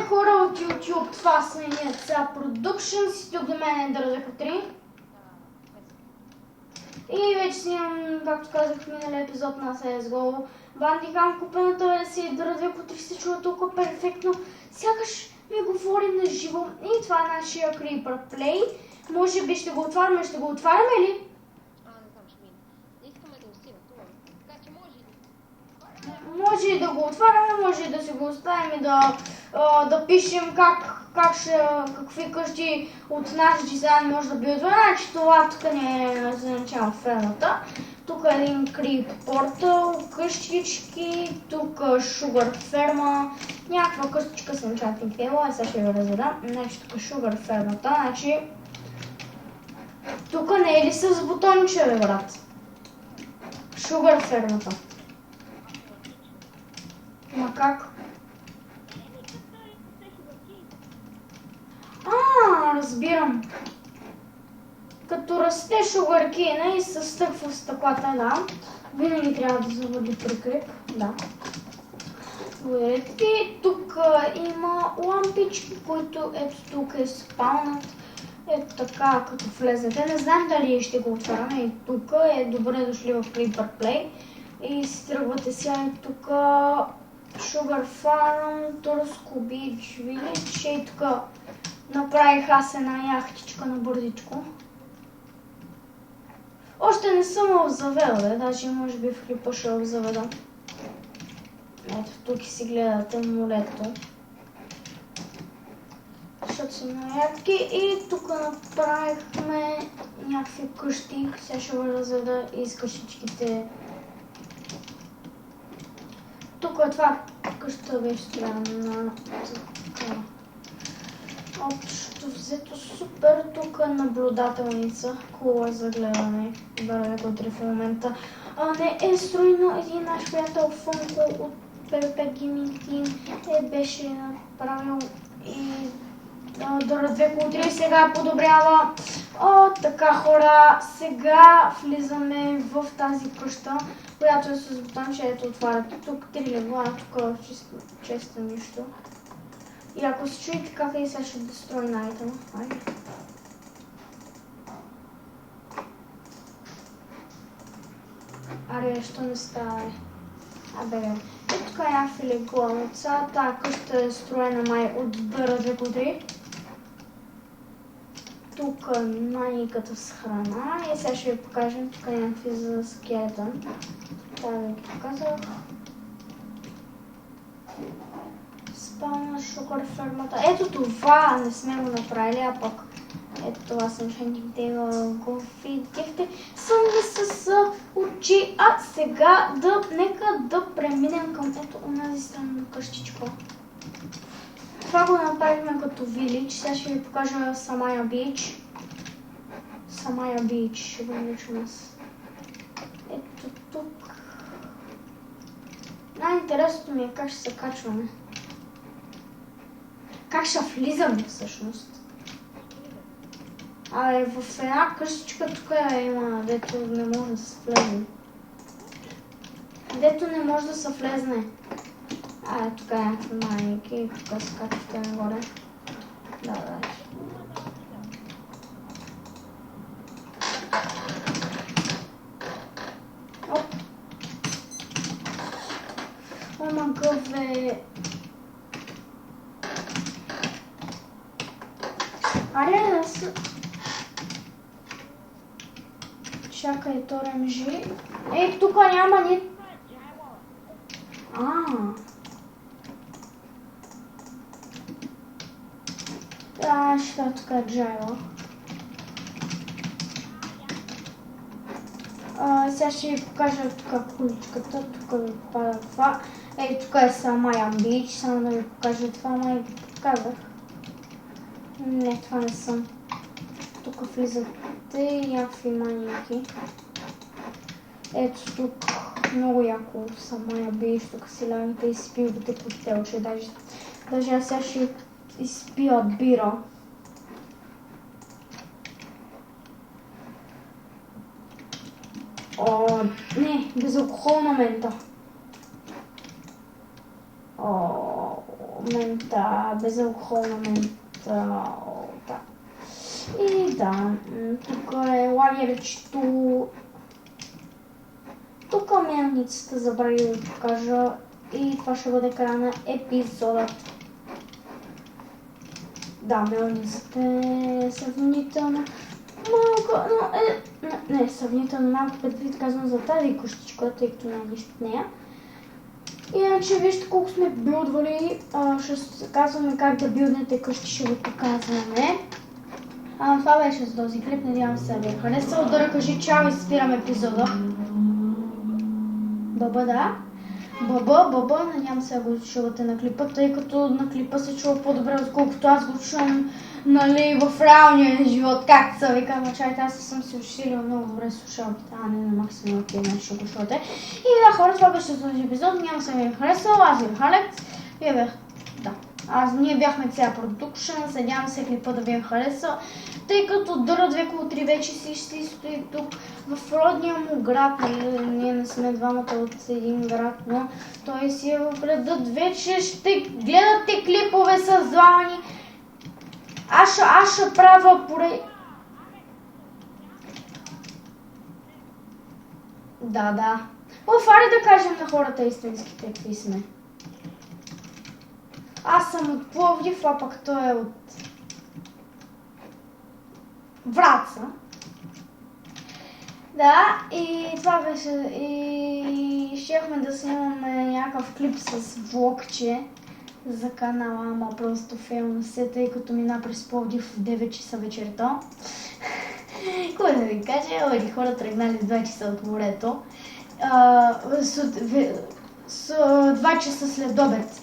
хора от YouTube, това са Ница Productions, тук до мен е Дървеко 3. И вече снимам, както казах в миналия епизод на CSGO. Бандикам купената версия и Дървеко 3 се чува толкова перфектно, сякаш ми говори на живо. И това е нашия Creeper Play. Може би ще го отваряме ли? Не знам, ще мине. Не искаме да усилим това. Така че може и Може и да го отваряме, може и да си го оставим и да пишем какви къщи от нашия дизайн може да бъдат. Значи това тук не е начало фермата. Тук е един Creep Portal, къщички, тук Sugar ферма, някаква къщичка с enchanting table, сега ще ви разведа. Значи тук Sugar фермата, значи тук не е ли с бутонче, бе, брат? Sugar фермата. Ма как? Разбирам. Като расте шугаркейна и се стъква в стъклата, да. Винаги трябва да заводи прикреп, да. И тук има лампички, които ето тук е спалнат. Ето така, като влезете. Не знам дали ще го отваряме. И тук е добре дошли в Creeper Play. И си тръгвате сега и тук Sugar Farm, Tursko Beach Village и тук направих аз една яхтичка на бързичко. Още не съм обзавела, даже може би в клипа ще обзаведа. Ето тук си гледате морето. Защото са много ядки и тук направихме някакви къщи. Сега ще го разведа из къщичките. Тук е това къща беше строена така. Общо взето супер. Тук е наблюдателница. Хубава за гледане. Дървеко 3 в момента. Не е строено един наш приятел Фънко от PvP Gaming Team беше направил и Дървеко 3 сега подобрява. Така хора, сега влизаме в тази къща, която е с бутонче, ето отваряте. Тук 3 легла, тук е често нищо. И ако се чуете как и сега ще дострои на айтема. Айде. Аре, що не става? Абе, и тук е някакви легланица. Тая къща е строена май от Дървеко 3. Тук майниката с храна и сега ще ви покажем тук някакви за скелетън. Това да ви показах. Спална Sugar фермата. Ето това не сме го направили, а пък ето това съм го видяхте. Сами с очи. А сега нека да преминем към ето онази странна къщичка. Това го направихме като вилидж. Сега ще ви покажа Самая бич. Самая бич ще го наричам аз. Ето тук. Най-интересното ми е как ще се качваме. Как ще влизаме всъщност. В една къщичка тук има, дето не може да се влезне. Дето не може да се влезне. Тук е някакви майники и тук се качвате нагоре. Да. Оп! Омагъве! Аре да се... Чакай, то ремжи. Тук няма ни... Ще тук е джайла. Сега ще ви покажа тук куличката, тук ви попада това. Тук е Самая бич, само да ви покажа това, май ви показах. Не, това не съм. Тук влизате някакви маники. Ето тук много яко Самая бич, тук си лягате и си пивате коктейлче, даже аз сега ще изпия бира. Не, безалкохолна мента. безалкохолна мента. Да. И да, тук е лагерчето. Тук мелницата забравих да ви покажа. И това ще бъде края на епизодът. Да, мелницата е сравнително малко, но не сравнително малко, предвид казвам за тази къщичка, тъй като няма нищо в нея. Иначе вижте колко сме билдвали, ще казваме как да билднете къщи, ще ви показваме. Това беше за този клип, надявам се да ви е харесал. Да кажи чао и спирам епизода. Баба, да. Баба, надявам се да го чувате на клипа, тъй като на клипа се чува по-добре, отколкото аз го чувам, нали, в реалния живот, както се вика. Чайте, аз съм си усилила много добре слушалките, не на максимум, окей, значи ще го чувате. И да, хора, това беше този епизод, няма се ми е харесал, аз ви Алекс, ние бяхме ця продукшен, надявам се клипа да ви е харесал, тъй като Дъра 2x3 вече си стои тук в родния му град, ние не сме двамата от един град, но той си е в градът, вече ще гледате клипове с двамани. Аз ще правя Да. Аре да кажем на хората истинските какви сме. Аз съм от Пловдив, а пък той е от Враца. Да, и това беше. И щяхме да снимаме някакъв клип с влогче за канала, ама просто фейл се, тъй като мина през Пловдив в 9 часа вечерта. Кой да ви каже, хора тръгнали с 2 часа от морето. 2 часа след обед.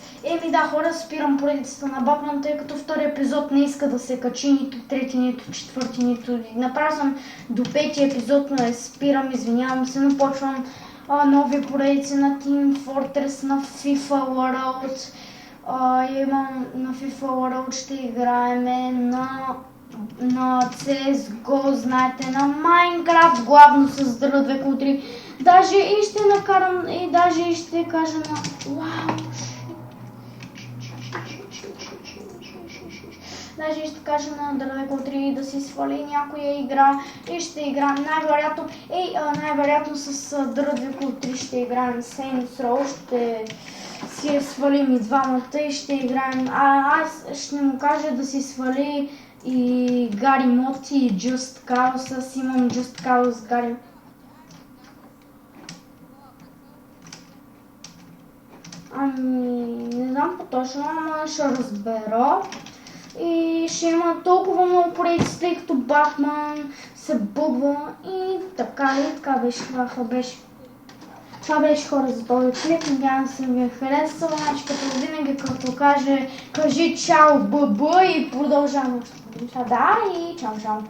Да, хора, спирам поредицата на Батман, тъй като втори епизод не иска да се качи, нито трети, нито четвърти, нито... Направо съм до 5 епизод, но спирам, извинявам се, но почвам нови поредици на Team Fortress, на FIFA World. Имам на FIFA World, ще играеме на CSGO, знаете, на Minecraft, главно с Дъра 2x3. Даже и ще накарам, и даже и ще кажа на... Вау! Даже ще кажа на Дъра 2x3 да си свали някоя игра и ще играем най-вероятно с Дъра 2x3 ще играем Saints Row, ще си я свалим и двамата и ще играем. Аз ще му кажа да си свали и Гари Мод и Just Cause. Аз имам Just Cause Гари. Не знам по-точно, ама ще разбера. И ще има толкова много поредици, тъй като Батман се бъгва и така беше. Това беше, хора, за този клип. Надявам се ви е харесал. Значи като винаги, като кажи чао, бъбъ и продължаваме. Да, и чао.